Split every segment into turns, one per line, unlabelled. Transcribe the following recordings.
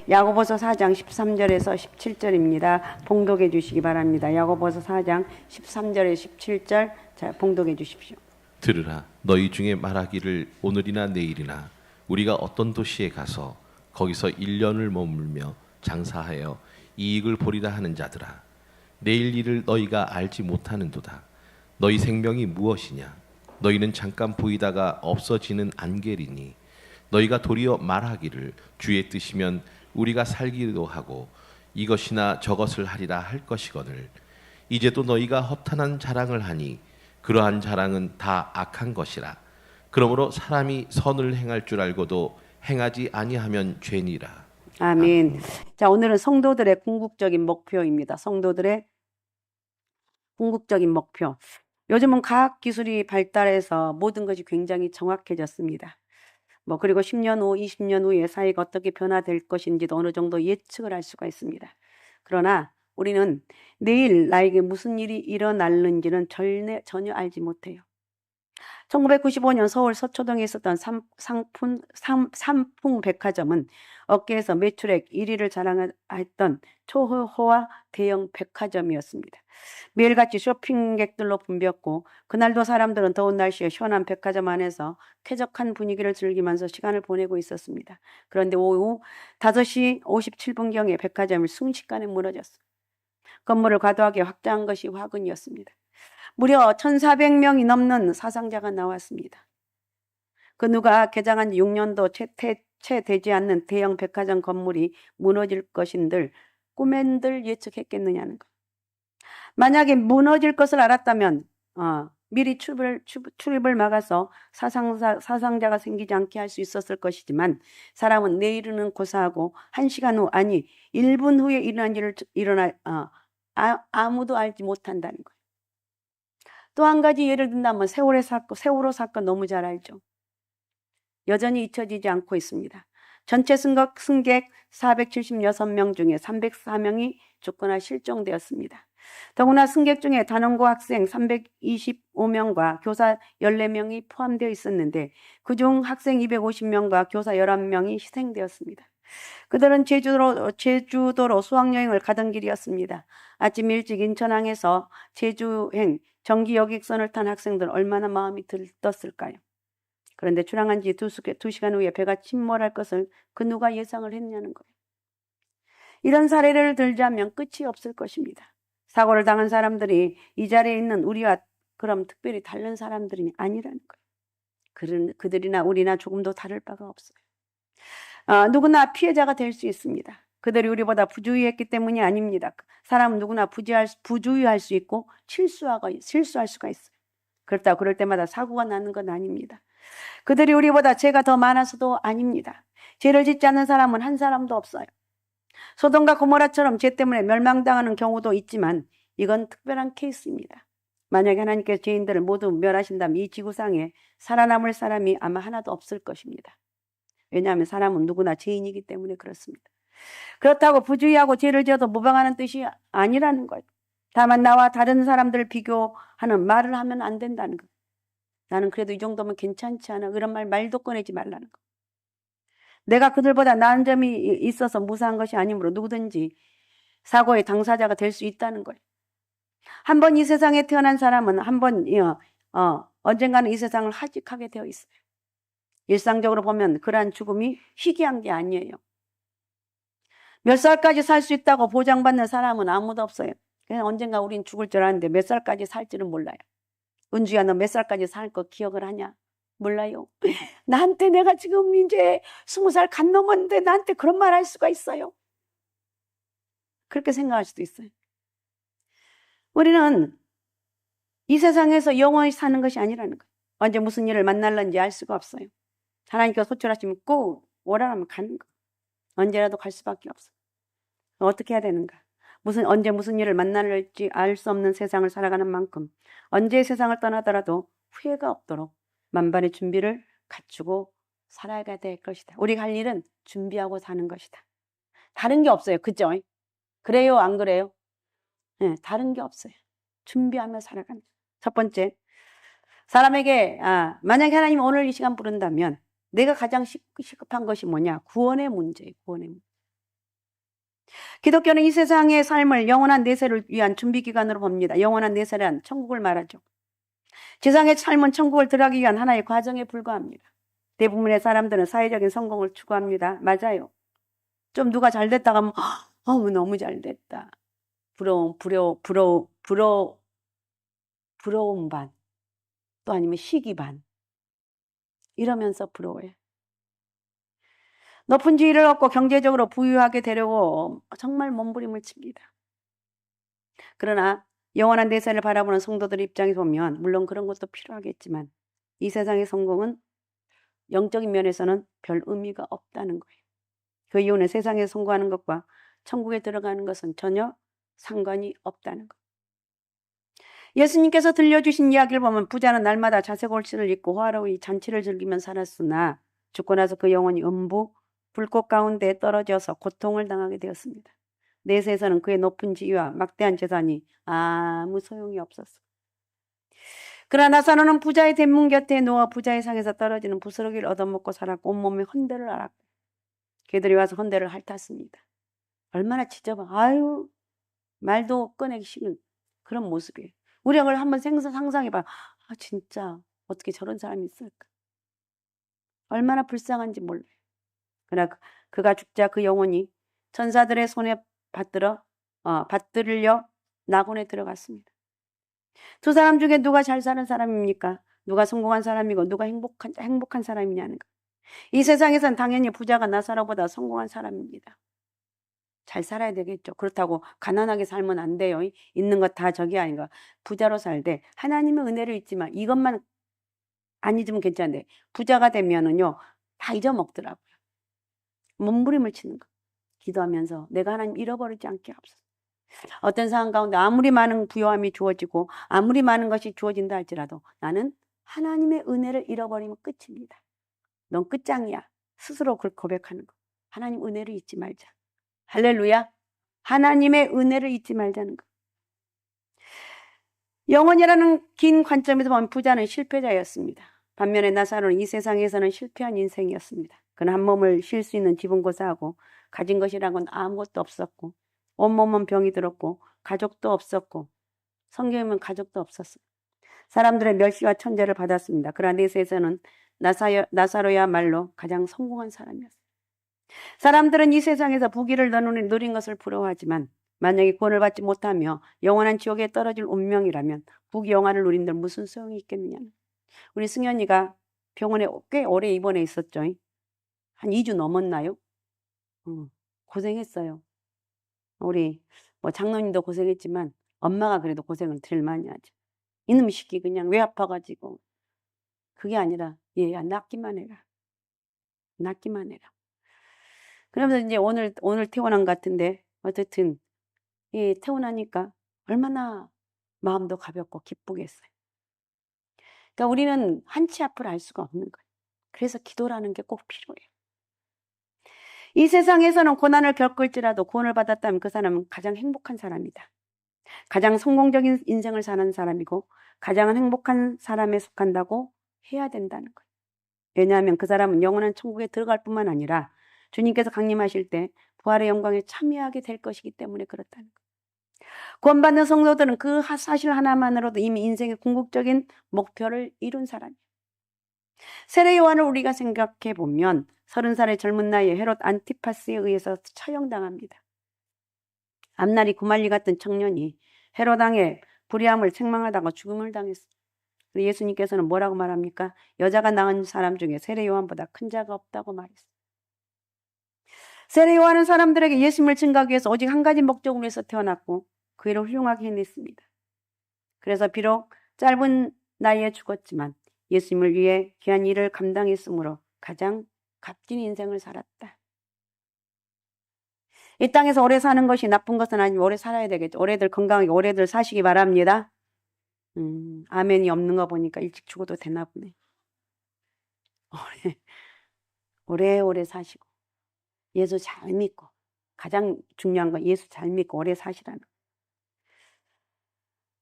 야고보서 4장 13절에서 17절입니다. 봉독해 주시기 바랍니다. 야고보서 4장 13절에 17절 자, 봉독해 주십시오.
들으라 너희 중에 말하기를 오늘이나 내일이나 우리가 어떤 도시에 가서 거기서 1년을 머물며 장사하여 이익을 보리라 하는 자들아 내일 일을 너희가 알지 못하는도다. 너희 생명이 무엇이냐 너희는 잠깐 보이다가 없어지는 안개리니 너희가 도리어 말하기를 주의 뜻이면 우리가 살기도 하고 이것이나 저것을 하리라 할 것이거늘 이제 또 너희가 허탄한 자랑을 하니 그러한 자랑은 다 악한 것이라. 그러므로 사람이 선을 행할 줄 알고도 행하지 아니하면 죄니라.
아멘. 자, 오늘은 성도들의 궁극적인 목표입니다. 성도들의 궁극적인 목표. 요즘은 과학 기술이 발달해서 모든 것이 굉장히 정확해졌습니다. 그리고 10년 후, 20년 후에 사회가 어떻게 변화될 것인지도 어느 정도 예측을 할 수가 있습니다. 그러나 우리는 내일 나에게 무슨 일이 일어날는지는 전혀 알지 못해요. 1995년 서울 서초동에 있었던 삼풍백화점은 업계에서 매출액 1위를 자랑했던 초호화 대형 백화점이었습니다. 매일같이 쇼핑객들로 붐볐고 그날도 사람들은 더운 날씨에 시원한 백화점 안에서 쾌적한 분위기를 즐기면서 시간을 보내고 있었습니다. 그런데 오후 5시 57분경에 백화점이 순식간에 무너졌어요. 건물을 과도하게 확장한 것이 화근이었습니다. 무려 1,400명이 넘는 사상자가 나왔습니다. 그 누가 개장한 지 6년도 채 되지 않는 대형 백화점 건물이 무너질 것인들 꿈엔들 예측했겠느냐는 것. 만약에 무너질 것을 알았다면 미리 출입을 막아서 사상자가 생기지 않게 할 수 있었을 것이지만 사람은 내일은 고사하고 1시간 후 아니 1분 후에 일어난 일을 아무도 알지 못한다는 거예요. 또 한 가지 예를 든다면 세월호 사건 너무 잘 알죠. 여전히 잊혀지지 않고 있습니다. 전체 승객 476명 중에 304명이 죽거나 실종되었습니다. 더구나 승객 중에 단원고 학생 325명과 교사 14명이 포함되어 있었는데 그중 학생 250명과 교사 11명이 희생되었습니다. 그들은 제주도로 수학여행을 가던 길이었습니다. 아침 일찍 인천항에서 제주행 정기 여객선을 탄 학생들 얼마나 마음이 들떴을까요? 그런데 출항한 지 2시간 후에 배가 침몰할 것을 그 누가 예상을 했냐는 거예요. 이런 사례를 들자면 끝이 없을 것입니다. 사고를 당한 사람들이 이 자리에 있는 우리와 그럼 특별히 다른 사람들이 아니라는 거예요. 그들이나 우리나 조금도 다를 바가 없어요. 누구나 피해자가 될 수 있습니다. 그들이 우리보다 부주의했기 때문이 아닙니다. 사람은 누구나 부주의할 수 있고 실수할 수가 있어요. 그렇다고 그럴 때마다 사고가 나는 건 아닙니다. 그들이 우리보다 죄가 더 많아서도 아닙니다. 죄를 짓지 않는 사람은 한 사람도 없어요. 소돔과 고모라처럼 죄 때문에 멸망당하는 경우도 있지만 이건 특별한 케이스입니다. 만약에 하나님께서 죄인들을 모두 멸하신다면 이 지구상에 살아남을 사람이 아마 하나도 없을 것입니다. 왜냐하면 사람은 누구나 죄인이기 때문에 그렇습니다. 그렇다고 부주의하고 죄를 지어도 무방하는 뜻이 아니라는 거예요. 다만 나와 다른 사람들을 비교하는 말을 하면 안 된다는 거예요. 나는 그래도 이 정도면 괜찮지 않아. 그런 말도 꺼내지 말라는 거. 내가 그들보다 나은 점이 있어서 무사한 것이 아니므로 누구든지 사고의 당사자가 될 수 있다는 거예요. 한 번 이 세상에 태어난 사람은 언젠가는 이 세상을 하직하게 되어 있어요. 일상적으로 보면 그러한 죽음이 희귀한 게 아니에요. 몇 살까지 살 수 있다고 보장받는 사람은 아무도 없어요. 그냥 언젠가 우린 죽을 줄 아는데 몇 살까지 살지는 몰라요. 은주야, 너 몇 살까지 살 거 기억을 하냐? 몰라요. 나한테 내가 지금 이제 20살 간 넘었는데 나한테 그런 말 할 수가 있어요. 그렇게 생각할 수도 있어요. 우리는 이 세상에서 영원히 사는 것이 아니라는 거예요. 언제 무슨 일을 만날는지 알 수가 없어요. 하나님께서 호출하시면 꼭 오라라면 가는 거예요. 언제라도 갈 수밖에 없어요. 어떻게 해야 되는가? 언제 무슨 일을 만날지 알 수 없는 세상을 살아가는 만큼 언제 세상을 떠나더라도 후회가 없도록 만반의 준비를 갖추고 살아야 될 것이다. 우리가 할 일은 준비하고 사는 것이다. 다른 게 없어요. 그죠? 그래요? 안 그래요? 네, 다른 게 없어요. 준비하며 살아가는. 첫 번째, 사람에게 만약에 하나님 오늘 이 시간 부른다면 내가 가장 시급한 것이 뭐냐? 구원의 문제예요. 구원의 문제. 기독교는 이 세상의 삶을 영원한 내세를 위한 준비기간으로 봅니다. 영원한 내세란 천국을 말하죠. 지상의 삶은 천국을 들어가기 위한 하나의 과정에 불과합니다. 대부분의 사람들은 사회적인 성공을 추구합니다. 맞아요. 좀 누가 잘 됐다가 하면 너무 잘 됐다. 부러움 반. 또 아니면 시기 반. 이러면서 부러워요. 높은 지위를 얻고 경제적으로 부유하게 되려고 정말 몸부림을 칩니다. 그러나 영원한 내세를 바라보는 성도들 입장에서 보면 물론 그런 것도 필요하겠지만 이 세상의 성공은 영적인 면에서는 별 의미가 없다는 거예요. 그 이유는 세상에 성공하는 것과 천국에 들어가는 것은 전혀 상관이 없다는 것. 예수님께서 들려주신 이야기를 보면 부자는 날마다 자색옷을 입고 화로의 잔치를 즐기며 살았으나 죽고 나서 그 영혼이 음부 불꽃 가운데 떨어져서 고통을 당하게 되었습니다. 내세에서는 그의 높은 지위와 막대한 재산이 아무 소용이 없었어. 그러나 나사로는 부자의 대문 곁에 누워 부자의 상에서 떨어지는 부스러기를 얻어먹고 살았고 온몸에 헌대를 앓았고 걔들이 와서 헌대를 핥았습니다. 얼마나 지저분, 말도 꺼내기 싫은 그런 모습이에요. 우리가 그걸 한번 상상해봐. 진짜 어떻게 저런 사람이 있을까? 얼마나 불쌍한지 몰라요. 그러나 그가 죽자 그 영혼이 천사들의 손에 받들려 낙원에 들어갔습니다. 두 사람 중에 누가 잘 사는 사람입니까? 누가 성공한 사람이고 누가 행복한 사람이냐는 거. 이 세상에선 당연히 부자가 나사로보다 성공한 사람입니다. 잘 살아야 되겠죠. 그렇다고 가난하게 살면 안 돼요. 있는 것 다 저기 아닌가. 부자로 살되 하나님의 은혜를 잊지만 이것만 안 잊으면 괜찮은데 부자가 되면은요 다 잊어먹더라고요. 몸부림을 치는 거. 기도하면서 내가 하나님 잃어버리지 않게 하옵소서. 어떤 상황 가운데 아무리 많은 부요함이 주어지고 아무리 많은 것이 주어진다 할지라도 나는 하나님의 은혜를 잃어버리면 끝입니다. 넌 끝장이야. 스스로 그걸 고백하는 거. 하나님 은혜를 잊지 말자. 할렐루야. 하나님의 은혜를 잊지 말자는 거. 영혼이라는 긴 관점에서 보면 부자는 실패자였습니다. 반면에 나사로는 이 세상에서는 실패한 인생이었습니다. 그는 한 몸을 쉴 수 있는 집은 고사하고 가진 것이라고는 아무것도 없었고 온몸은 병이 들었고 가족도 없었고 성경에는 가족도 없었어요. 사람들의 멸시와 천대를 받았습니다. 그러나 내세에서는 나사로야말로 가장 성공한 사람이었어요. 사람들은 이 세상에서 부귀를 누린 것을 부러워하지만 만약에 구원을 받지 못하며 영원한 지옥에 떨어질 운명이라면 부귀영화를 누린들 무슨 소용이 있겠느냐는. 우리 승현이가 병원에 꽤 오래 입원해 있었죠. 한 2주 넘었나요? 고생했어요. 우리 장로님도 고생했지만 엄마가 그래도 고생을 제일 많이 하죠. 이놈 시키 그냥 왜 아파가지고. 그게 아니라 얘야 낫기만 해라. 낫기만 해라. 그러면서 이제 오늘 퇴원한 것 같은데 어쨌든 퇴원하니까 얼마나 마음도 가볍고 기쁘겠어요. 그러니까 우리는 한치 앞을 알 수가 없는 거예요. 그래서 기도라는 게 꼭 필요해요. 이 세상에서는 고난을 겪을지라도 구원을 받았다면 그 사람은 가장 행복한 사람이다. 가장 성공적인 인생을 사는 사람이고 가장 행복한 사람에 속한다고 해야 된다는 거예요. 왜냐하면 그 사람은 영원한 천국에 들어갈 뿐만 아니라 주님께서 강림하실 때 부활의 영광에 참여하게 될 것이기 때문에 그렇다는 거예요. 구원받는 성도들은 그 사실 하나만으로도 이미 인생의 궁극적인 목표를 이룬 사람이에요. 세례 요한을 우리가 생각해 보면 30살의 젊은 나이에 헤롯 안티파스에 의해서 처형당합니다. 앞날이 구말리 같은 청년이 헤롯 왕의 불의함을 책망하다가 죽음을 당했어요. 예수님께서는 뭐라고 말합니까? 여자가 낳은 사람 중에 세례 요한보다 큰 자가 없다고 말했어요. 세례 요한은 사람들에게 예수님을 증거하기 위해서 오직 한 가지 목적으로 해서 태어났고 그 일을 훌륭하게 해냈습니다. 그래서 비록 짧은 나이에 죽었지만 예수님을 위해 귀한 일을 감당했으므로 가장 값진 인생을 살았다. 이 땅에서 오래 사는 것이 나쁜 것은 아니고 오래 살아야 되겠죠. 오래들 건강하게 오래들 사시기 바랍니다. 아멘이 없는 거 보니까 일찍 죽어도 되나 보네. 오래오래 사시고 예수 잘 믿고 가장 중요한 건 예수 잘 믿고 오래 사시라는 거.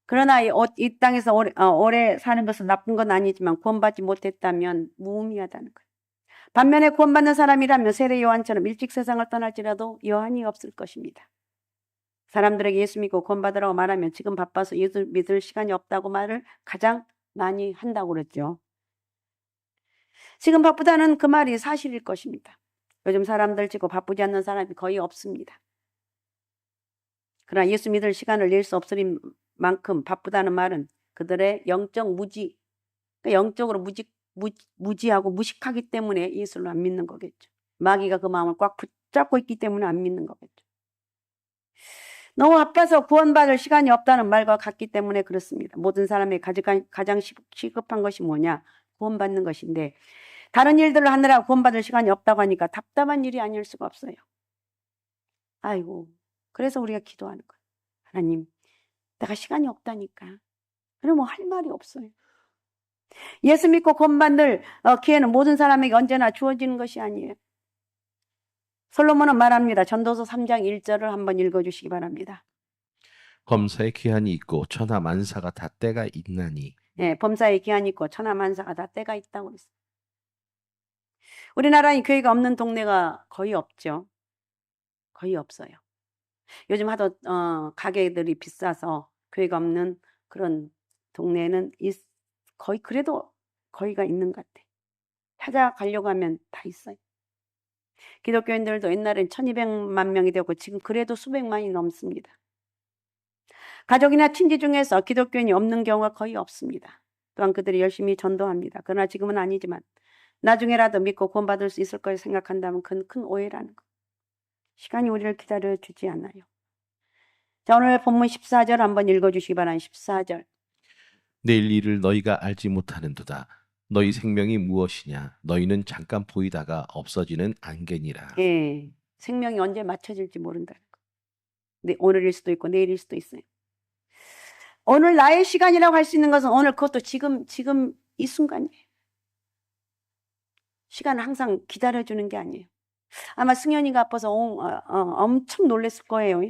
그러나 이 땅에서 오래 사는 것은 나쁜 건 아니지만 구원받지 못했다면 무의미하다는 거예요. 반면에 구원받는 사람이라면 세례 요한처럼 일찍 세상을 떠날지라도 여한이 없을 것입니다. 사람들에게 예수 믿고 구원받으라고 말하면 지금 바빠서 예수 믿을 시간이 없다고 말을 가장 많이 한다고 그랬죠. 지금 바쁘다는 그 말이 사실일 것입니다. 요즘 사람들 치고 바쁘지 않는 사람이 거의 없습니다. 그러나 예수 믿을 시간을 낼 수 없을 만큼 바쁘다는 말은 그들의 영적 무지, 그러니까 영적으로 무지하고 무식하기 때문에 예수를 안 믿는 거겠죠. 마귀가 그 마음을 꽉 붙잡고 있기 때문에 안 믿는 거겠죠. 너무 바빠서 구원받을 시간이 없다는 말과 같기 때문에 그렇습니다. 모든 사람의 가장 시급한 것이 뭐냐? 구원받는 것인데 다른 일들을 하느라 구원받을 시간이 없다고 하니까 답답한 일이 아닐 수가 없어요. 아이고, 그래서 우리가 기도하는 거예요. 하나님, 내가 시간이 없다니까. 그럼 뭐 할 말이 없어요. 예수 믿고 구원받을 기회는 모든 사람에게 언제나 주어지는 것이 아니에요. 솔로몬은 말합니다. 전도서 3장 1절을 한번 읽어주시기 바랍니다.
범사에 기한이 있고 천하 만사가 다 때가 있나니.
네, 범사에 기한이 있고 천하 만사가 다 때가 있다고 그랬어요. 우리나라에 교회가 없는 동네가 거의 없죠. 거의 없어요. 요즘 하도 가게들이 비싸서 교회가 없는 그런 동네는 거의 그래도 거의가 있는 것 같아. 찾아가려고 하면 다 있어요. 기독교인들도 옛날엔 1200만 명이 되고 지금 그래도 수백만이 넘습니다. 가족이나 친지 중에서 기독교인이 없는 경우가 거의 없습니다. 또한 그들이 열심히 전도합니다. 그러나 지금은 아니지만 나중에라도 믿고 구원받을 수 있을 걸 생각한다면 그건 큰 오해라는 거. 시간이 우리를 기다려주지 않아요. 자, 오늘 본문 14절 한번 읽어주시기 바랍니다. 14절.
내일 일을 너희가 알지 못하는도다. 너희 생명이 무엇이냐? 너희는 잠깐 보이다가 없어지는 안개니라.
예, 생명이 언제 맞춰질지 모른다는 거. 네, 오늘일 수도 있고 내일일 수도 있어요. 오늘 나의 시간이라고 할 수 있는 것은 오늘 그것도 지금 이 순간이에요. 시간은 항상 기다려주는 게 아니에요. 아마 승현이가 아파서 엄청 놀랬을 거예요.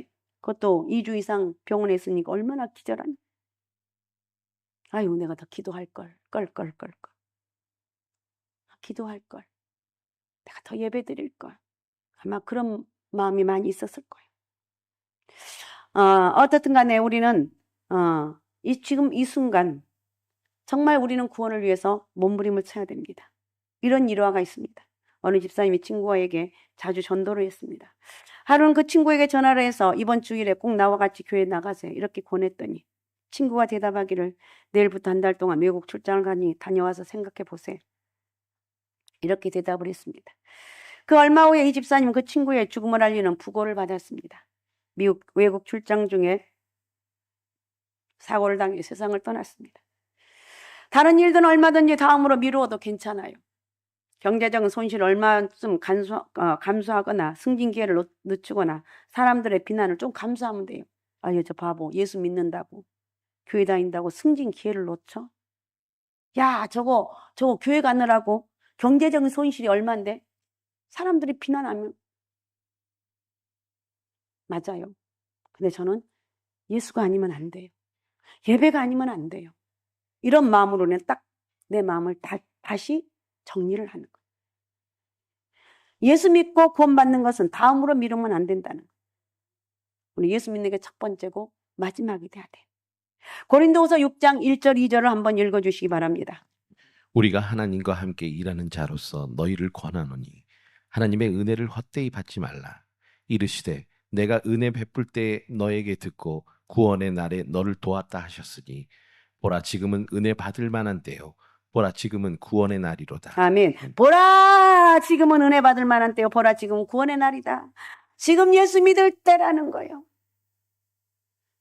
그것도 2주 이상 병원에 있으니까 얼마나 기절하니. 아유, 내가 더 기도할 걸. 기도할 걸. 내가 더 예배 드릴 걸. 아마 그런 마음이 많이 있었을 거예요. 어떻든 간에 우리는 지금 이 순간 정말 우리는 구원을 위해서 몸부림을 쳐야 됩니다. 이런 일화가 있습니다. 어느 집사님이 친구에게 자주 전도를 했습니다. 하루는 그 친구에게 전화를 해서 이번 주일에 꼭 나와 같이 교회 나가세요. 이렇게 권했더니 친구가 대답하기를 내일부터 한 달 동안 외국 출장을 다녀와서 생각해 보세요. 이렇게 대답을 했습니다. 그 얼마 후에 이 집사님은 그 친구의 죽음을 알리는 부고를 받았습니다. 미국 외국 출장 중에 사고를 당해 세상을 떠났습니다. 다른 일들은 얼마든지 다음으로 미루어도 괜찮아요. 경제적인 손실을 얼마쯤 감수하거나 승진 기회를 늦추거나 사람들의 비난을 좀 감수하면 돼요. 아유, 저 바보, 예수 믿는다고 교회 다닌다고 승진 기회를 놓쳐? 야, 저거 교회 가느라고 경제적인 손실이 얼만데? 사람들이 비난하면 맞아요. 근데 저는 예수가 아니면 안 돼요. 예배가 아니면 안 돼요. 이런 마음으로는 딱 내 마음을 다시 정리를 하는 거예요. 예수 믿고 구원받는 것은 다음으로 미루면 안 된다는 거예요. 우리 예수 믿는 게 첫 번째고 마지막이 돼야 돼요. 고린도후서 6장 1절 2절을 한번 읽어주시기 바랍니다.
우리가 하나님과 함께 일하는 자로서 너희를 권하노니 하나님의 은혜를 헛되이 받지 말라. 이르시되 내가 은혜 베풀 때에 너에게 듣고 구원의 날에 너를 도왔다 하셨으니 보라 지금은 은혜 받을 만한 때요 보라 지금은 구원의 날이로다.
아멘. 보라 지금은 은혜 받을 만한 때요 보라 지금은 구원의 날이다. 지금 예수 믿을 때라는 거예요.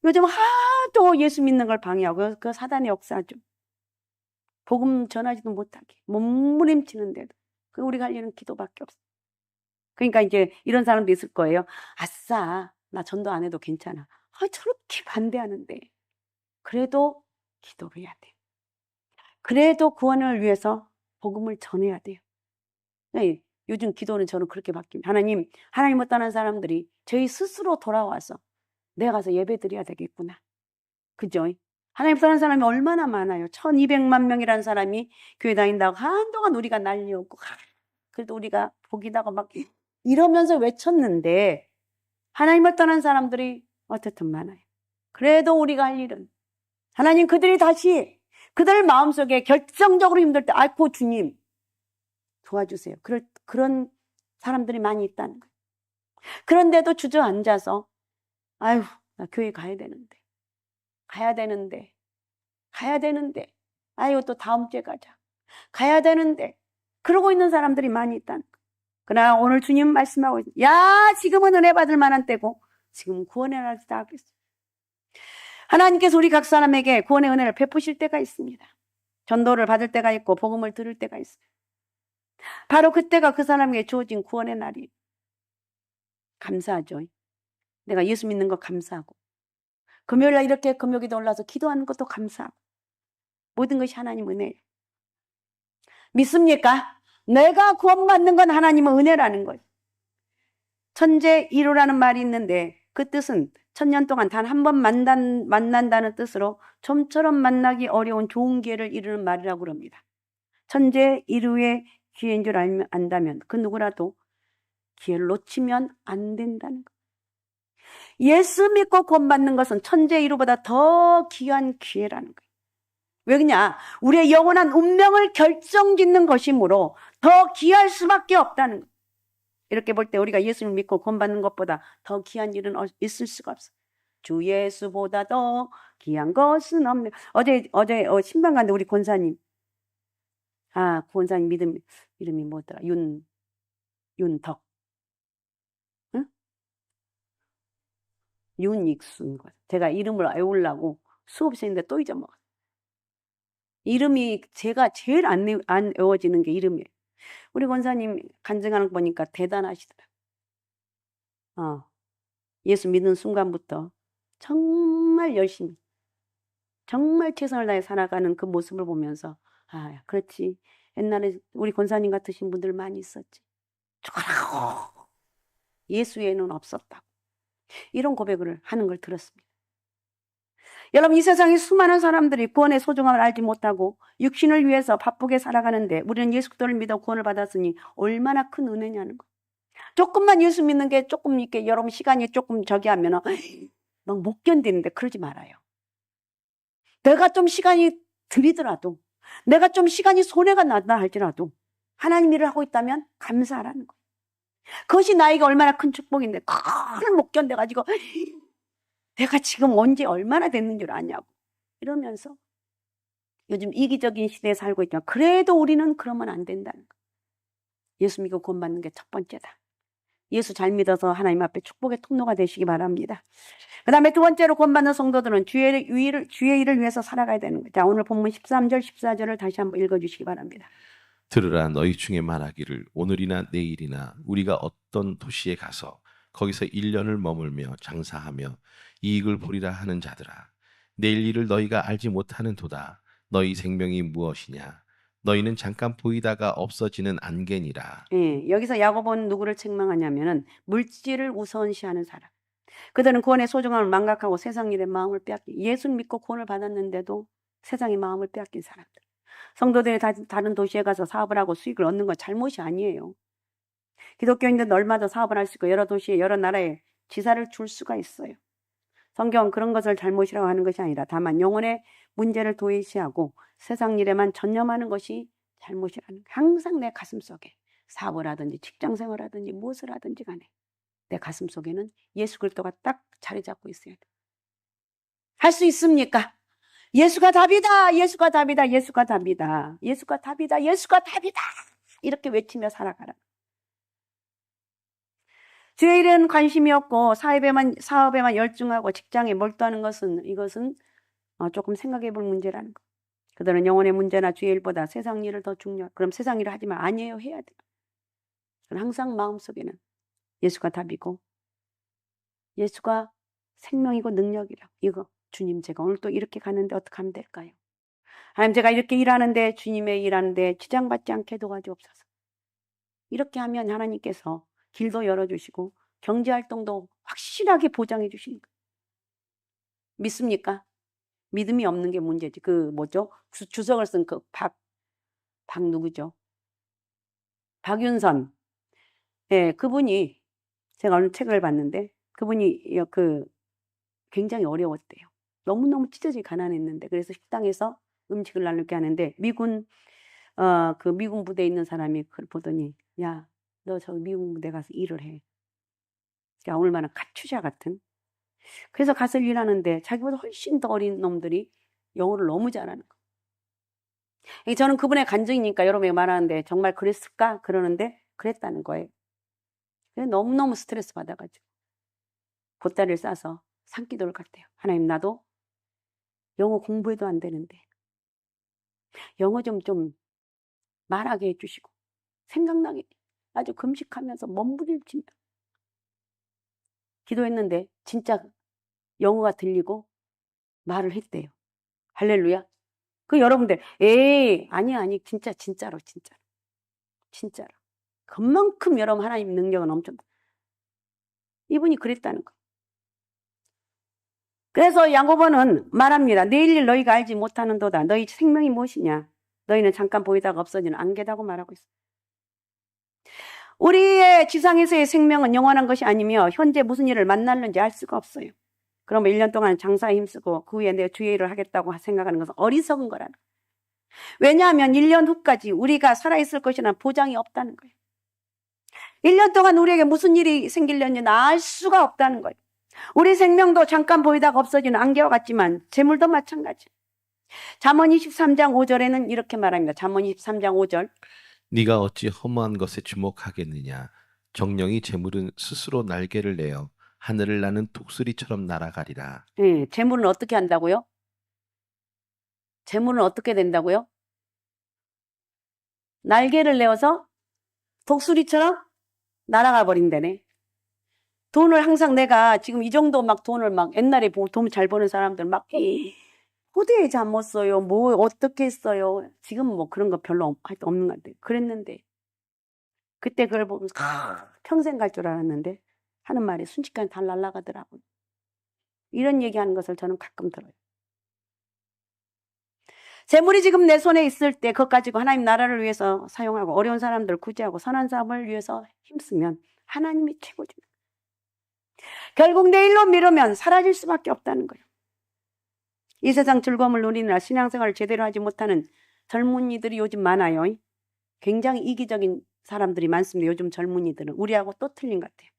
요즘 하도 예수 믿는 걸 방해하고 그 사단의 역사죠. 복음 전하지도 못하게 몸부림치는데도 우리가 할 일은 기도밖에 없어. 그러니까 이제 이런 사람도 있을 거예요. 아싸, 나 전도 안 해도 괜찮아. 저렇게 반대하는데 그래도 기도를 해야 돼. 그래도 구원을 위해서 복음을 전해야 돼요. 네, 요즘 기도는 저는 그렇게 바뀝니다. 하나님을 떠난 사람들이 저희 스스로 돌아와서 내가 가서 예배 드려야 되겠구나. 그죠? 하나님 떠난 사람이 얼마나 많아요. 1200만 명이라는 사람이 교회 다닌다고 한동안 우리가 난리였고 그래도 우리가 복이다고 막 이러면서 외쳤는데 하나님을 떠난 사람들이 어쨌든 많아요. 그래도 우리가 할 일은 하나님 그들이 다시 그들 마음속에 결정적으로 힘들 때 아이고 주님 도와주세요. 그런 사람들이 많이 있다는 거예요. 그런데도 주저앉아서 아유 나 교회 가야 되는데 아유 또 다음 주에 가야 되는데 그러고 있는 사람들이 많이 있다는 거예요. 그러나 오늘 주님 말씀하고 있어요. 야 지금은 은혜 받을 만한 때고 지금 구원의 날이 다가겠어요. 하나님께서 우리 각 사람에게 구원의 은혜를 베푸실 때가 있습니다. 전도를 받을 때가 있고 복음을 들을 때가 있어요. 바로 그때가 그 사람에게 주어진 구원의 날이 감사하죠. 내가 예수 믿는 거 감사하고 금요일날 이렇게 금요기도 올라서 기도하는 것도 감사하고 모든 것이 하나님 은혜예요. 믿습니까? 내가 구원받는 건 하나님의 은혜라는 거예요. 천재 1호라는 말이 있는데 그 뜻은 천년 동안 단 한 번 만난다는 뜻으로 좀처럼 만나기 어려운 좋은 기회를 이루는 말이라고 그럽니다. 천재 1호의 기회인 줄 안다면 그 누구라도 기회를 놓치면 안 된다는 거예요. 예수 믿고 구원받는 것은 천재 1호보다 더 귀한 기회라는 거예요. 왜 그러냐? 우리의 영원한 운명을 결정짓는 것이므로 더 귀할 수밖에 없다는 거예요. 이렇게 볼 때 우리가 예수를 믿고 구원받는 것보다 더 귀한 일은 있을 수가 없어요. 주 예수보다 더 귀한 것은 없네. 어제 신방 갔는데 우리 권사님 권사님 이름이 뭐더라? 윤덕 응? 윤익순 제가 이름을 외우려고 수업시 했는데 또 잊어먹었어요. 이름이 제가 제일 안 외워지는 게 이름이에요. 우리 권사님 간증하는 거 보니까 대단하시더라고요. 예수 믿는 순간부터 정말 열심히 정말 최선을 다해 살아가는 그 모습을 보면서 그렇지. 옛날에 우리 권사님 같으신 분들 많이 있었지. 죽어라고 예수 외에는 없었다고. 이런 고백을 하는 걸 들었습니다. 여러분 이 세상에 수많은 사람들이 구원의 소중함을 알지 못하고 육신을 위해서 바쁘게 살아가는데 우리는 예수 그리스도를 믿어 구원을 받았으니 얼마나 큰 은혜냐는 거. 조금만 예수 믿는 게 조금 이렇게 여러분 시간이 조금 저기 하면 막 못 견디는데 그러지 말아요. 내가 좀 시간이 들이더라도 내가 좀 시간이 손해가 난다 할지라도 하나님 일을 하고 있다면 감사하라는 거예요. 그것이 나에게 얼마나 큰 축복인데 그걸 못 견뎌가지고 내가 지금 언제 얼마나 됐는 줄 아냐고 이러면서 요즘 이기적인 시대에 살고 있지만 그래도 우리는 그러면 안 된다는 거예요. 예수 믿고 구원받는 게 첫 번째다. 예수 잘 믿어서 하나님 앞에 축복의 통로가 되시기 바랍니다. 그 다음에 두 번째로 구원받는 성도들은 주의 일을 위해서 살아가야 되는 거예요. 자, 오늘 본문 13절 14절을 다시 한번 읽어주시기 바랍니다.
들으라 너희 중에 말하기를 오늘이나 내일이나 우리가 어떤 도시에 가서 거기서 1년을 머물며 장사하며 이익을 보리라 하는 자들아 내일 일을 너희가 알지 못하는 도다 너희 생명이 무엇이냐 너희는 잠깐 보이다가 없어지는 안개니라.
여기서 야고보는 누구를 책망하냐면은 물질을 우선시하는 사람. 그들은 구원의 소중함을 망각하고 세상 일에 마음을 빼앗긴 예수를 믿고 구원을 받았는데도 세상의 마음을 빼앗긴 사람들. 성도들이 다른 도시에 가서 사업을 하고 수익을 얻는 건 잘못이 아니에요. 기독교인들은 얼마나 사업을 할 수 있고 여러 도시에 여러 나라에 지사를 줄 수가 있어요. 성경은 그런 것을 잘못이라고 하는 것이 아니라 다만 영혼의 문제를 도외시하고 세상 일에만 전념하는 것이 잘못이라는 거예요. 항상 내 가슴속에 사업을 하든지 직장생활 하든지 무엇을 하든지 간에 내 가슴속에는 예수 그리스도가 딱 자리 잡고 있어야 돼. 할 수 있습니까? 예수가 답이다. 예수가 답이다. 예수가 답이다. 예수가 답이다. 예수가 답이다. 이렇게 외치며 살아가라. 주의 일에는 관심이 없고 사업에만 열중하고 직장에 몰두하는 이것은 조금 생각해 볼 문제라는 거. 그들은 영혼의 문제나 주의 일보다 세상 일을 더 그럼 세상 일을 하지만 아니에요. 해야 돼요. 항상 마음속에는 예수가 답이고 예수가 생명이고 능력이라고. 이거 주님 제가 오늘 또 이렇게 가는데 어떻게 하면 될까요? 하나님 제가 이렇게 일하는데 주님의 일하는데 지장받지 않게 도와주옵소서. 이렇게 하면 하나님께서 길도 열어주시고 경제활동도 확실하게 보장해 주시는 거예요. 믿습니까? 믿음이 없는 게 문제지. 주석을 쓴 박 누구죠? 박윤선. 예, 그분이 제가 어느 책을 봤는데 그분이 굉장히 어려웠대요. 너무너무 찢어지게 가난했는데 그래서 식당에서 음식을 나누게 하는데 미군 부대에 있는 사람이 그걸 보더니 야, 너 저 미군 부대 가서 일을 해. 야, 얼마나 카츄샤 같은. 그래서 가서 일하는데 자기보다 훨씬 더 어린 놈들이 영어를 너무 잘하는 거예요. 저는 그분의 간증이니까 여러 명이 말하는데 정말 그랬을까? 그러는데 그랬다는 거예요. 너무너무 스트레스 받아가지고 보따리를 싸서 산기도를 갔대요. 하나님, 나도 영어 공부해도 안 되는데 영어 좀 말하게 해주시고 생각나게 아주 금식하면서 몸부림치며 기도했는데 진짜 영어가 들리고 말을 했대요. 할렐루야. 그 여러분들 에이 아니 진짜로 그만큼 여러분 하나님 능력은 엄청 이분이 그랬다는 거. 그래서 야고보는 말합니다. 내일 일 너희가 알지 못하는도다. 너희 생명이 무엇이냐? 너희는 잠깐 보이다가 없어지는 안개다고 말하고 있어. 우리의 지상에서의 생명은 영원한 것이 아니며 현재 무슨 일을 만났는지 알 수가 없어요. 그러면 1년 동안 장사에 힘쓰고 그 후에 내 주의 일을 하겠다고 생각하는 것은 어리석은 거라는 거예요. 왜냐하면 1년 후까지 우리가 살아있을 것이라는 보장이 없다는 거예요. 1년 동안 우리에게 무슨 일이 생기려는지 알 수가 없다는 거예요. 우리 생명도 잠깐 보이다가 없어지는 안개와 같지만 재물도 마찬가지. 잠언 23장 5절에는 이렇게 말합니다. 잠언 23장 5절.
네가 어찌 허무한 것에 주목하겠느냐. 정령이 재물은 스스로 날개를 내어 하늘을 나는 독수리처럼 날아가리라.
네, 재물은 어떻게 한다고요? 재물은 어떻게 된다고요? 날개를 내어서 독수리처럼 날아가 버린다네. 돈을 항상 내가 지금 이 정도 막 돈을 막 옛날에 돈 잘 버는 사람들 막 호되에 잠 못 써요. 뭐 어떻게 했어요. 지금 뭐 그런 거 별로 없는 것 같아요. 그랬는데 그때 그걸 보면서 평생 갈 줄 알았는데 하는 말이 순식간에 다 날아가더라고요. 이런 얘기하는 것을 저는 가끔 들어요. 재물이 지금 내 손에 있을 때 그것 가지고 하나님 나라를 위해서 사용하고 어려운 사람들 구제하고 선한 사업을 위해서 힘쓰면 하나님이 최고죠. 결국 내일로 미루면 사라질 수밖에 없다는 거예요. 이 세상 즐거움을 누리느라 신앙생활을 제대로 하지 못하는 젊은이들이 요즘 많아요. 굉장히 이기적인 사람들이 많습니다. 요즘 젊은이들은. 우리하고 또 틀린 것 같아요.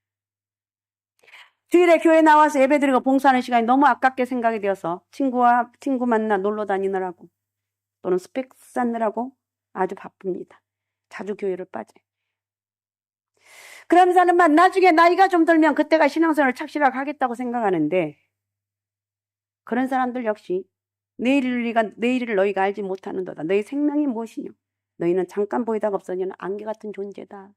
주일에 교회 나와서 예배드리고 봉사하는 시간이 너무 아깝게 생각이 되어서 친구 만나 놀러 다니느라고 또는 스펙 쌓느라고 아주 바쁩니다. 자주 교회를 빠져요. 그러면서 하는 말, 나중에 나이가 좀 들면 그때가 신앙생활을 착실하게 하겠다고 생각하는데 그런 사람들 역시 내일을 너희가 알지 못하는도다. 너희 생명이 무엇이냐? 너희는 잠깐 보이다가 없어지는 안개 같은 존재다.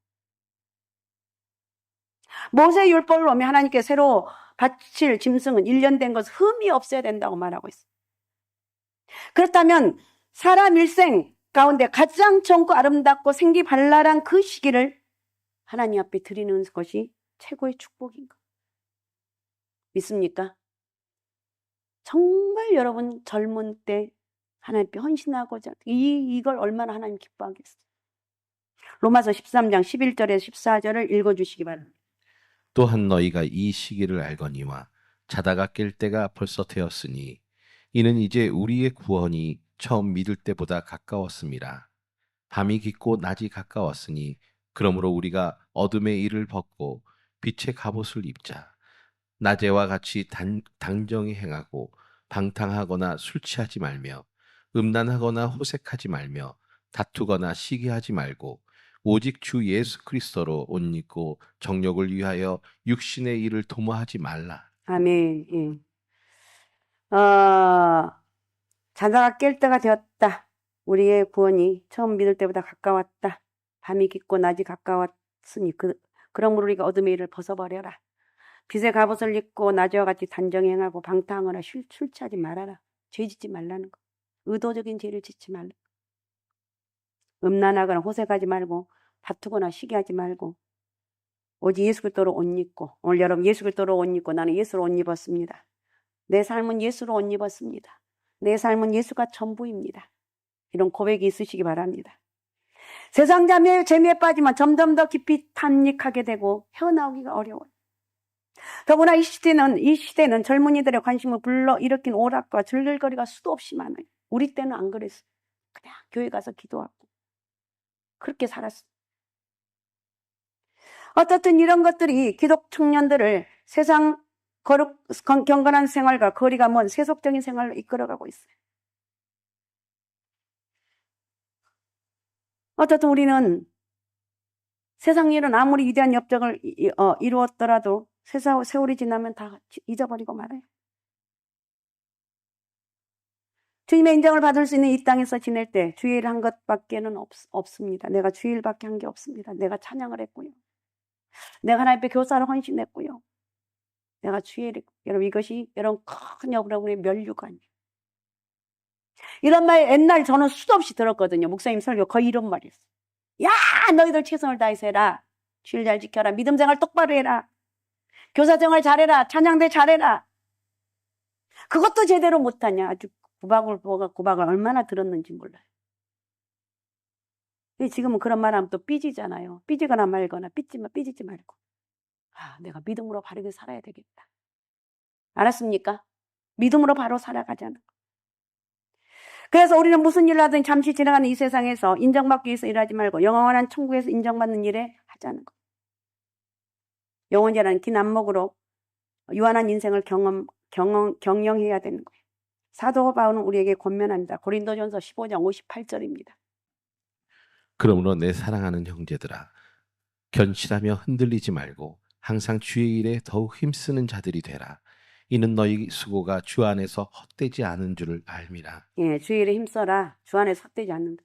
모세 율법을 오면 하나님께 새로 바칠 짐승은 1년 된 것을 흠이 없어야 된다고 말하고 있어요. 그렇다면 사람 일생 가운데 가장 젊고 아름답고 생기발랄한 그 시기를 하나님 앞에 드리는 것이 최고의 축복인가? 믿습니까? 정말 여러분 젊은 때 하나님께 헌신하고자 이걸 얼마나 하나님 기뻐하겠어요. 로마서 13장 11절에서 14절을 읽어주시기 바랍니다.
또한 너희가 이 시기를 알거니와 자다가 깰 때가 벌써 되었으니 이는 이제 우리의 구원이 처음 믿을 때보다 가까웠습니다. 밤이 깊고 낮이 가까웠으니 그러므로 우리가 어둠의 일을 벗고 빛의 갑옷을 입자. 낮에와 같이 당정히 행하고 방탕하거나 술 취하지 말며 음란하거나 호색하지 말며 다투거나 시기하지 말고 오직 주 예수 그리스도로 옷 입고 정욕을 위하여 육신의 일을 도모하지 말라.
아멘. 예. 자다가 깰 때가 되었다. 우리의 구원이 처음 믿을 때보다 가까웠다. 밤이 깊고 낮이 가까웠으니 그러므로 우리가 어둠의 일을 벗어버려라. 빛의 갑옷을 입고 낮에와 같이 단정히 행하고 방탕하거나 술 취하지 말아라. 죄 짓지 말라는 거. 의도적인 죄를 짓지 말라. 음란하거나 호색하지 말고 다투거나 시기하지 말고 오직 예수 그리스도로 옷 입고, 오늘 여러분 예수 그리스도로 옷 입고 나는 예수로 옷 입었습니다. 내 삶은 예수로 옷 입었습니다. 내 삶은 예수가 전부입니다. 이런 고백이 있으시기 바랍니다. 세상 재미에 빠지면 점점 더 깊이 탄닉하게 되고 헤어나오기가 어려워요. 더구나 이 시대는 젊은이들의 관심을 불러일으킨 오락과 즐길거리가 수도 없이 많아요. 우리 때는 안 그랬어요. 그냥 교회 가서 기도하고 그렇게 살았어요. 어떻든 이런 것들이 기독 청년들을 세상 경건한 생활과 거리가 먼 세속적인 생활로 이끌어가고 있어요. 어쨌든 우리는 세상 일은 아무리 위대한 업적을 이루었더라도 세월이 지나면 다 잊어버리고 말아요. 주님의 인정을 받을 수 있는 이 땅에서 지낼 때 주일 한 것밖에는 없습니다. 내가 주일밖에 한 게 없습니다. 내가 찬양을 했고요. 내가 하나님 앞에 교사를 헌신했고요. 내가 주일이, 여러분 이것이 여러분 큰 여러분의 면류관이에요. 이런 말 옛날 저는 수도 없이 들었거든요. 목사님 설교 거의 이런 말이었어요. 야, 너희들 최선을 다해서 해라. 주일 잘 지켜라. 믿음 생활 똑바로 해라. 교사 생활 잘해라. 찬양대 잘해라. 그것도 제대로 못하냐. 아주 구박을 얼마나 들었는지 몰라요. 지금은 그런 말 하면 또 삐지잖아요. 삐지거나 말거나 삐지지 말고. 아, 내가 믿음으로 바르게 살아야 되겠다. 알았습니까? 믿음으로 바로 살아가자는 거. 그래서 우리는 무슨 일을 하든 잠시 지나가는 이 세상에서 인정받기 위해서 일하지 말고 영원한 천국에서 인정받는 일에 하자는 거. 영원이라는 긴 안목으로 유한한 인생을 경영해야 되는 거예요. 사도 바울은 우리에게 권면합니다. 고린도전서 15장 58절입니다.
그러므로 내 사랑하는 형제들아, 견실하며 흔들리지 말고 항상 주의 일에 더욱 힘쓰는 자들이 되라. 이는 너희 수고가 주 안에서 헛되지 않은 줄을 알미라.
예, 주의 일에 힘써라. 주 안에서 헛되지 않는다.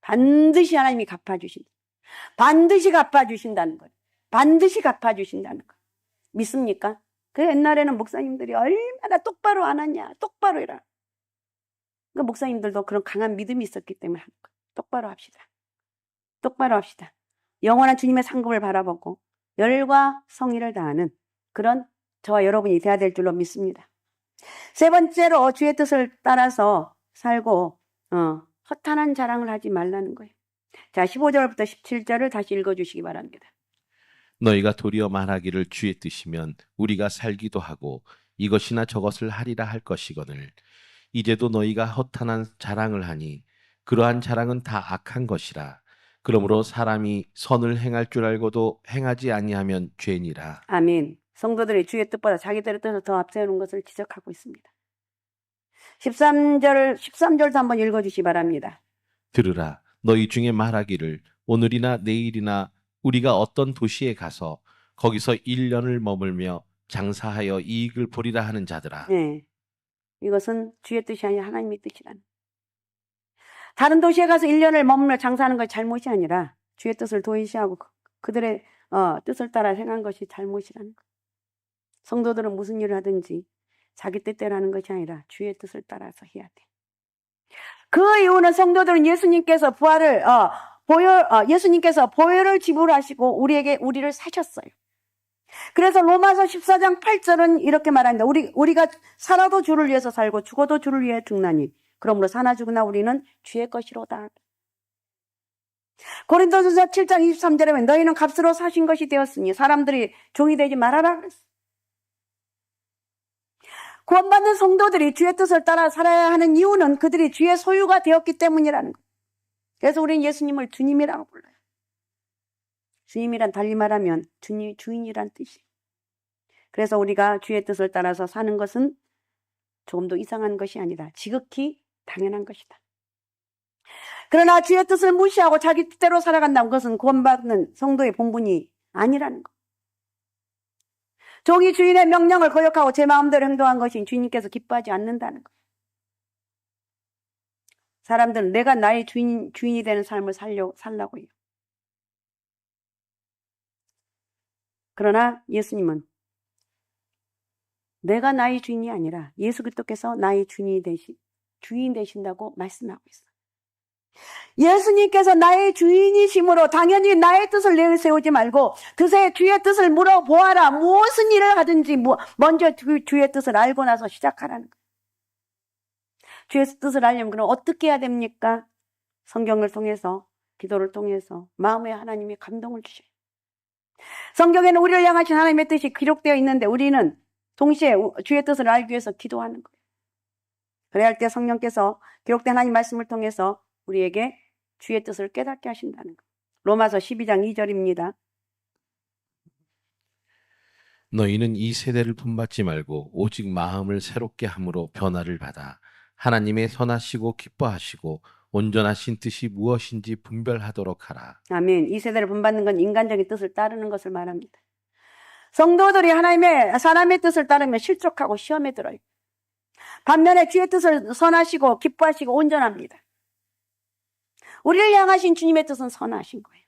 반드시 하나님이 갚아주신다. 반드시 갚아주신다는 거예요. 반드시 갚아주신다는 거예요. 믿습니까? 그 옛날에는 목사님들이 얼마나 똑바로 안 하냐. 똑바로 해라. 그 목사님들도 그런 강한 믿음이 있었기 때문에 하는 거예요. 똑바로 합시다. 똑바로 합시다. 영원한 주님의 상급을 바라보고 열과 성의를 다하는 그런 저와 여러분이 돼야 될 줄로 믿습니다. 세 번째로 주의 뜻을 따라서 살고 허탄한 자랑을 하지 말라는 거예요. 자, 15절부터 17절을 다시 읽어주시기 바랍니다.
너희가 도리어 말하기를 주의 뜻이면 우리가 살기도 하고 이것이나 저것을 하리라 할 것이거늘 이제도 너희가 허탄한 자랑을 하니 그러한 자랑은 다 악한 것이라. 그러므로 사람이 선을 행할 줄 알고도 행하지 아니하면 죄니라.
아멘. 성도들이 주의 뜻보다 자기들의 뜻을 더 앞세우는 것을 지적하고 있습니다. 13절도 한번 읽어주시기 바랍니다.
들으라. 너희 중에 말하기를 오늘이나 내일이나 우리가 어떤 도시에 가서 거기서 1년을 머물며 장사하여 이익을 보리라 하는 자들아.
네. 이것은 주의 뜻이 아니라 하나님의 뜻이라는. 다른 도시에 가서 1년을 머물며 장사하는 것이 잘못이 아니라 주의 뜻을 도외시하고 그들의 뜻을 따라 행한 것이 잘못이라는 것. 성도들은 무슨 일을 하든지 자기 뜻대로 하는 것이 아니라 주의 뜻을 따라서 해야 돼. 그 이유는 성도들은 예수님께서 예수님께서 보혈을 지불하시고 우리를 사셨어요. 그래서 로마서 14장 8절은 이렇게 말합니다. 우리가 살아도 주를 위해서 살고 죽어도 주를 위해 죽나니 그러므로 사나 죽으나 우리는 주의 것이로다. 고린도전서 7장 23절에 보면 너희는 값으로 사신 것이 되었으니 사람들이 종이 되지 말아라 그랬어. 구원받는 성도들이 주의 뜻을 따라 살아야 하는 이유는 그들이 주의 소유가 되었기 때문이라는 거예요. 그래서 우리는 예수님을 주님이라고 불러요. 주님이란 달리 말하면 주인이란 뜻이에요. 그래서 우리가 주의 뜻을 따라서 사는 것은 조금 더 이상한 것이 아니라 지극히 당연한 것이다. 그러나 주의 뜻을 무시하고 자기 뜻대로 살아간다는 것은 구원받는 성도의 본분이 아니라는 것. 종이 주인의 명령을 거역하고 제 마음대로 행동한 것이 주인님께서 기뻐하지 않는다는 것. 사람들은 내가 나의 주인이 되는 삶을 살라고 해요. 그러나 예수님은 내가 나의 주인이 아니라 예수 그리스도께서 나의 주인 되신다고 말씀하고 있어요. 예수님께서 나의 주인이심으로 당연히 나의 뜻을 내세우지 말고 주의 뜻을 물어보아라. 무슨 일을 하든지 먼저 주의 뜻을 알고 나서 시작하라는 거예요. 주의 뜻을 알려면 그럼 어떻게 해야 됩니까? 성경을 통해서 기도를 통해서 마음에 하나님이 감동을 주셔요. 성경에는 우리를 향하신 하나님의 뜻이 기록되어 있는데 우리는 동시에 주의 뜻을 알기 위해서 기도하는 거예요. 그래야 할 때 성령께서 기록된 하나님 말씀을 통해서 우리에게 주의 뜻을 깨닫게 하신다는 거예요. 로마서 12장 2절입니다.
너희는 이 세대를 본받지 말고 오직 마음을 새롭게 함으로 변화를 받아 하나님의 선하시고 기뻐하시고 온전하신 뜻이 무엇인지 분별하도록 하라.
아멘. 이 세대를 본받는 건 인간적인 뜻을 따르는 것을 말합니다. 성도들이 사람의 뜻을 따르면 실족하고 시험에 들어요. 반면에 주의 뜻을 선하시고 기뻐하시고 온전합니다. 우리를 향하신 주님의 뜻은 선하신 거예요.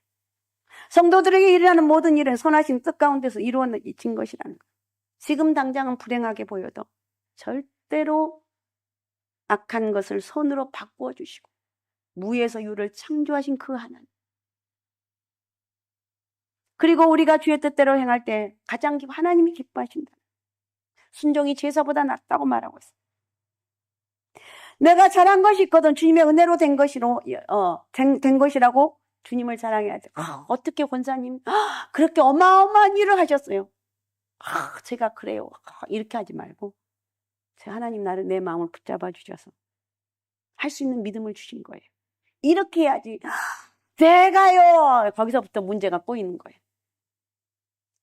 성도들에게 일하는 모든 일은 선하신 뜻 가운데서 이루어진 것이라는 거예요. 지금 당장은 불행하게 보여도 절대로 악한 것을 선으로 바꾸어 주시고 무에서 유를 창조하신 그 하나님. 그리고 우리가 주의 뜻대로 행할 때 가장 하나님이 기뻐하신다. 순종이 제사보다 낫다고 말하고 있어요. 내가 잘한 것이 있거든 주님의 은혜로 된 것이라고 주님을 자랑해야 돼. 어떻게 권사님 그렇게 어마어마한 일을 하셨어요. 제가 그래요. 이렇게 하지 말고 하나님 나를 내 마음을 붙잡아 주셔서 할 수 있는 믿음을 주신 거예요. 이렇게 해야지. 제가요. 거기서부터 문제가 꼬이는 거예요.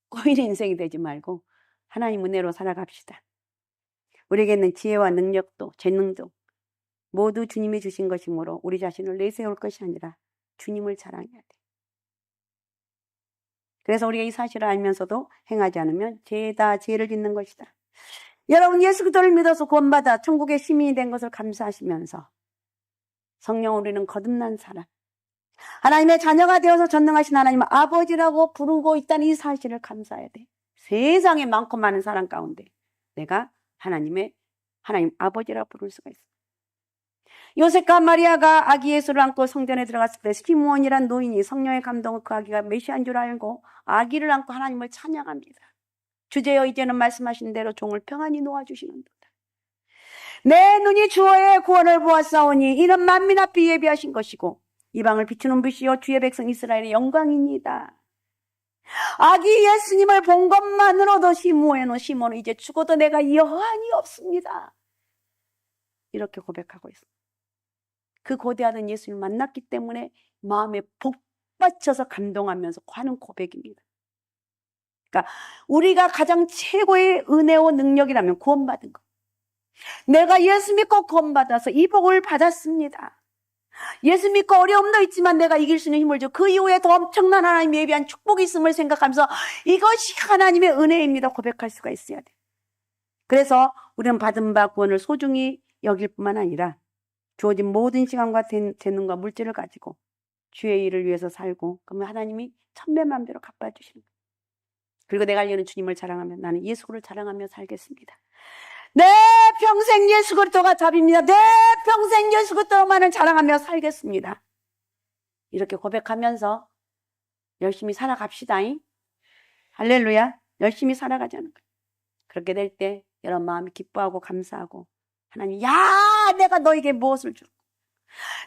꼬이는 인생이 되지 말고 하나님 은혜로 살아갑시다. 우리에게는 지혜와 능력도 재능도 모두 주님이 주신 것이므로 우리 자신을 내세울 것이 아니라 주님을 자랑해야 돼. 그래서 우리가 이 사실을 알면서도 행하지 않으면 죄다 죄를 짓는 것이다. 여러분 예수 그리스도를 믿어서 구원받아 천국의 시민이 된 것을 감사하시면서 성령 우리는 거듭난 사람, 하나님의 자녀가 되어서 전능하신 하나님을 아버지라고 부르고 있다는 이 사실을 감사해야 돼. 세상에 많고 많은 사람 가운데 내가 하나님 아버지라고 부를 수가 있어. 요셉과 마리아가 아기 예수를 안고 성전에 들어갔을 때 시므온이란 노인이 성령의 감동을 그 아기가 메시아인 줄 알고 아기를 안고 하나님을 찬양합니다. 주제여 이제는 말씀하신 대로 종을 평안히 놓아주시는도다. 내 눈이 주의 구원을 보았사오니 이는 만민 앞에 예비하신 것이고 이방을 비추는 빛이요 주의 백성 이스라엘의 영광입니다. 아기 예수님을 본 것만으로도 시므온은 이제 죽어도 내가 여한이 없습니다. 이렇게 고백하고 있습니다. 그 거대하던 예수님을 만났기 때문에 마음에 복받쳐서 감동하면서 하는 고백입니다. 그러니까 우리가 가장 최고의 은혜와 능력이라면 구원받은 것. 내가 예수 믿고 구원받아서 이 복을 받았습니다. 예수 믿고 어려움도 있지만 내가 이길 수 있는 힘을 줘. 그 이후에 더 엄청난 하나님에 비한 축복이 있음을 생각하면서 이것이 하나님의 은혜입니다. 고백할 수가 있어야 돼. 그래서 우리는 받은 바 구원을 소중히 여길 뿐만 아니라 주어진 모든 시간과 재능과 물질을 가지고 주의 일을 위해서 살고 그러면 하나님이 천배만배로 갚아주시는 거예요. 그리고 내가 알려는 주님을 자랑하면 나는 예수를 자랑하며 살겠습니다. 내 평생 예수 그리스도가 답입니다. 내 평생 예수 그리스도만을 자랑하며 살겠습니다. 이렇게 고백하면서 열심히 살아갑시다. 할렐루야. 열심히 살아가자는 거예요. 그렇게 될 때 여러분 마음이 기뻐하고 감사하고 하나님 내가 너에게 무엇을 줄까?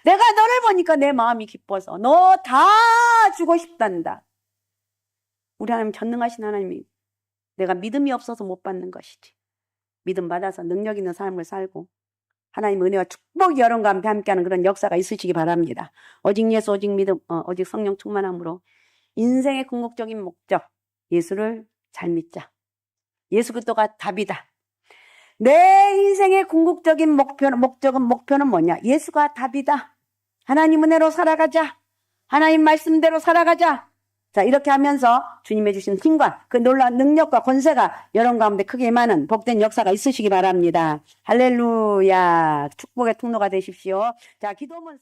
내가 너를 보니까 내 마음이 기뻐서 너 다 주고 싶단다. 우리 하나님 전능하신 하나님이 내가 믿음이 없어서 못 받는 것이지. 믿음 받아서 능력 있는 삶을 살고 하나님 은혜와 축복이 여러분과 함께하는 그런 역사가 있으시기 바랍니다. 오직 예수, 오직 믿음, 오직 성령 충만함으로 인생의 궁극적인 목적 예수를 잘 믿자. 예수 그리스도가 답이다. 내 인생의 궁극적인 목표는 뭐냐? 예수가 답이다. 하나님 은혜로 살아가자. 하나님 말씀대로 살아가자. 자, 이렇게 하면서 주님의 주신 힘과 그 놀라운 능력과 권세가 여러분 가운데 크게 임하는 복된 역사가 있으시기 바랍니다. 할렐루야. 축복의 통로가 되십시오. 자, 기도문